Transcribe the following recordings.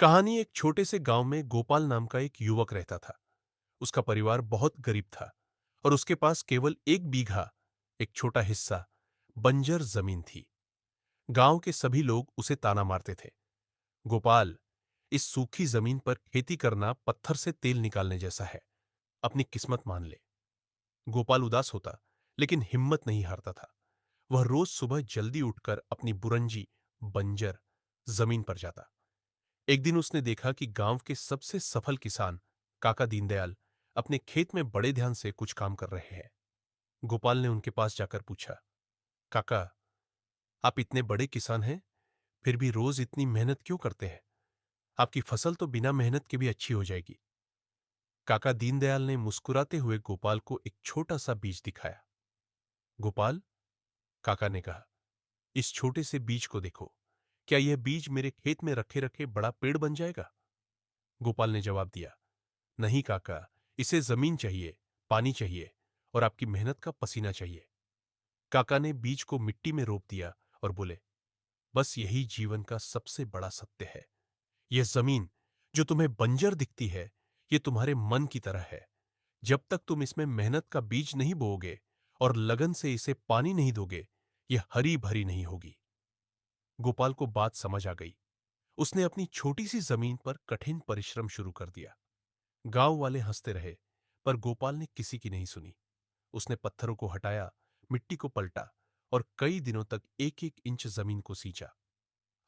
कहानी एक छोटे से गांव में गोपाल नाम का एक युवक रहता था। उसका परिवार बहुत गरीब था और उसके पास केवल 1 बीघा, एक छोटा हिस्सा, बंजर जमीन थी। गांव के सभी लोग उसे ताना मारते थे। गोपाल, इस सूखी जमीन पर खेती करना पत्थर से तेल निकालने जैसा है। अपनी किस्मत मान ले। गोपाल उदास होता, लेकिन हिम्मत नहीं हारता था। वह रोज सुबह जल्दी उठकर अपनी बुरंजी, बंजर जमीन पर जाता। एक दिन उसने देखा कि गांव के सबसे सफल किसान काका दीनदयाल अपने खेत में बड़े ध्यान से कुछ काम कर रहे हैं। गोपाल ने उनके पास जाकर पूछा, काका, आप इतने बड़े किसान हैं, फिर भी रोज इतनी मेहनत क्यों करते हैं? आपकी फसल तो बिना मेहनत के भी अच्छी हो जाएगी। काका दीनदयाल ने मुस्कुराते हुए गोपाल को एक छोटा सा बीज दिखाया। गोपाल, काका ने कहा, इस छोटे से बीज को देखो। क्या यह बीज मेरे खेत में रखे रखे बड़ा पेड़ बन जाएगा? गोपाल ने जवाब दिया, नहीं काका, इसे जमीन चाहिए, पानी चाहिए और आपकी मेहनत का पसीना चाहिए। काका ने बीज को मिट्टी में रोप दिया और बोले, बस यही जीवन का सबसे बड़ा सत्य है। यह जमीन जो तुम्हें बंजर दिखती है, यह तुम्हारे मन की तरह है। जब तक तुम इसमें मेहनत का बीज नहीं बोओगे और लगन से इसे पानी नहीं दोगे, यह हरी भरी नहीं होगी। गोपाल को बात समझ आ गई। उसने अपनी छोटी सी जमीन पर कठिन परिश्रम शुरू कर दिया। गांव वाले हंसते रहे, पर गोपाल ने किसी की नहीं सुनी। उसने पत्थरों को हटाया, मिट्टी को पलटा और कई दिनों तक एक एक इंच जमीन को सींचा।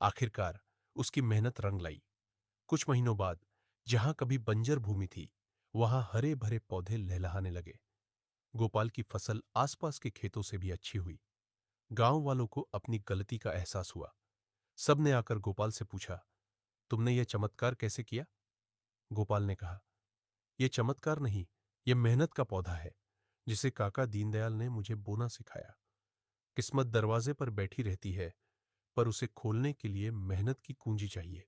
आखिरकार उसकी मेहनत रंग लाई। कुछ महीनों बाद जहां कभी बंजर भूमि थी, वहां हरे भरे पौधे लहलहाने लगे। गोपाल की फसल आसपास के खेतों से भी अच्छी हुई। गांव वालों को अपनी गलती का एहसास हुआ। सबने आकर गोपाल से पूछा, तुमने यह चमत्कार कैसे किया? गोपाल ने कहा, यह चमत्कार नहीं, यह मेहनत का पौधा है, जिसे काका दीनदयाल ने मुझे बोना सिखाया। किस्मत दरवाजे पर बैठी रहती है, पर उसे खोलने के लिए मेहनत की कुंजी चाहिए।